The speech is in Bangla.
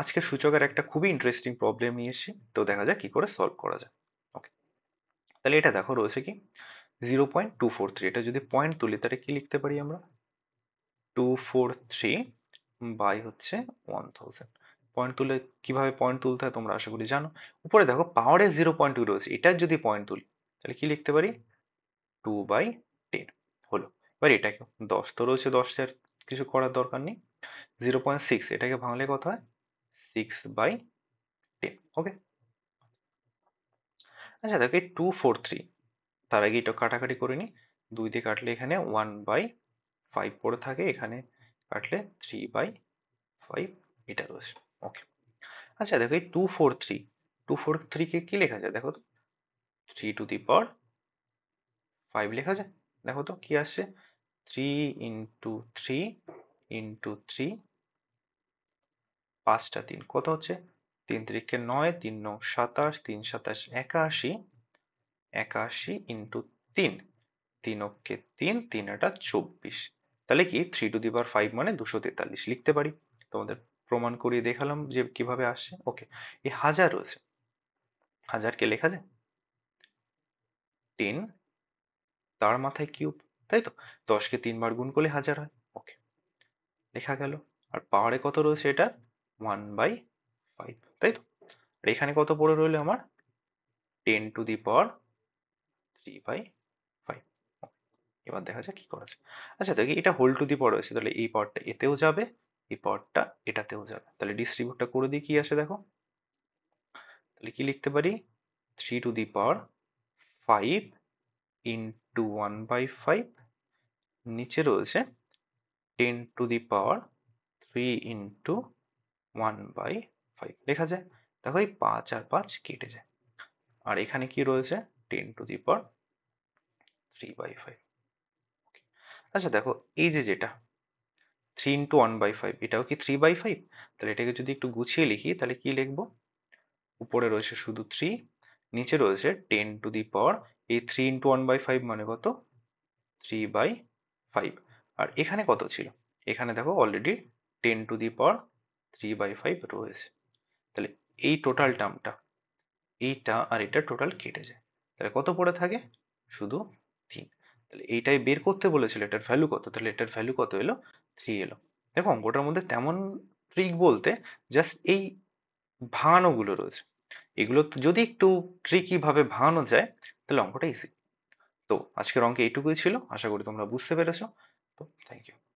আজকে সূচকের একটা খুবই ইন্টারেস্টিং প্রবলেম নিয়ে এসেছি, তো দেখা যাক কি করে সলভ করা যায়। ওকে, তাহলে এটা দেখো রয়েছে কি 0.243। এটা যদি পয়েন্ট তুলি তাহলে কি লিখতে পারি আমরা? 243 বাই হচ্ছে 1000। পয়েন্ট তুলে কিভাবে পয়েন্ট তুলতে হয় তোমরা আশা করি জানো। উপরে দেখো পাওয়ারে 0.2 রয়েছে, এটার যদি পয়েন্ট তুলি তাহলে কি লিখতে পারি? 2/10 হলো। এবার এটাকে 10 তো রয়েছে, 10 কিছু করার দরকার নেই। 0.6 এটাকে ভাঙলে কত হয়? 6/10। ওকে, আচ্ছা দেখো এই 243, তার আগে এটা কাটাকাটি করে নিই। 2 দিয়ে কাটলে এখানে 1/5 পড়ে থাকে, এখানে কাটলে 3/5 এটা রয়েছে। ওকে, আচ্ছা দেখো এই 243 কে কি লেখা যায় দেখো তো? 3 টু দি পাওয়ার 5 লেখা যায়। দেখো তো কি আসছে? 3 × 3 × 3, 5টা 3 কত হচ্ছে? 3 × 3 = 9, 3 × 9 = 27, 3 × 27 = 81, 81 × 3, 3 × 3, 3 × 24। তাহলে কি 3 টু দি পাওয়ার 5 মানে 243 লিখতে পারি। তোমাদের প্রমাণ করিয়ে দেখালাম যে কিভাবে আসছে। ওকে, এই হাজার রয়েছে, হাজারকে লেখা যায় 10 তার মাথায় কিউব, তাই তো? 10কে 3 বার গুণ করলে হাজার হয়। ওকে, লেখা গেল। আর পাওয়ারে কত রয়েছে এটা? 1/5, তাই তো? আর এখানে কত পড়ে রইলো আমার? 10 টু দি পাওয়ার 3/5। এবার দেখা যাক কি করা যায়। আচ্ছা দেখি এটা হোল টু দি পাওয়ার রয়েছে, তাহলে এই পাওয়ারটা এতেও যাবে, এই পাওয়ারটা এটাতেও যাবে। তাহলে ডিস্ট্রিবিউটটা করে দিই, কি আসে দেখো। তাহলে কি লিখতে পারি? 3 টু দি পাওয়ার 5 ইন্টু 1/5, নিচে রয়েছে 10 টু দি পাওয়ার 3 ইন্টু 1/5 লেখা যায়। দেখো এই 5 আর 5 কেটে যায়। আর এখানে কি রয়েছে? 10 টু দি পাওয়ার 3/5। আচ্ছা দেখো এই যে যেটা 3 ইন্টু 1/5, এটাও কি 3/5? তাহলে এটাকে যদি একটু গুছিয়ে লিখি তাহলে কি লিখবো? উপরে রয়েছে শুধু 3, নিচে রয়েছে 10 টু দি পাওয়ার, এই 3 ইন্টু 1/5 মানে কত? 3/5। আর এখানে কত ছিল? এখানে দেখো অলরেডি 10 টু দি পাওয়ার 3/5 রয়েছে। তাহলে এই টোটাল টার্মটা, এইটা আর এটা টোটাল কেটে যায়। তাহলে কত পড়ে থাকে? শুধু 3। তাহলে এইটাই বের করতে বলেছিল, এটার ভ্যালু কত? তাহলে এটার ভ্যালু কত এলো? 3 এলো। দেখো অঙ্কটার মধ্যে তেমন ট্রিক বলতে জাস্ট এই ভাঙানোগুলো রয়েছে। এগুলো যদি একটু ট্রিকি ভাবে ভাঙানো যায় তাহলে অঙ্কটা ইজি। তো আজকের অঙ্কে এইটুকুই ছিল, আশা করি তোমরা বুঝতে পেরেছো। তো থ্যাংক ইউ।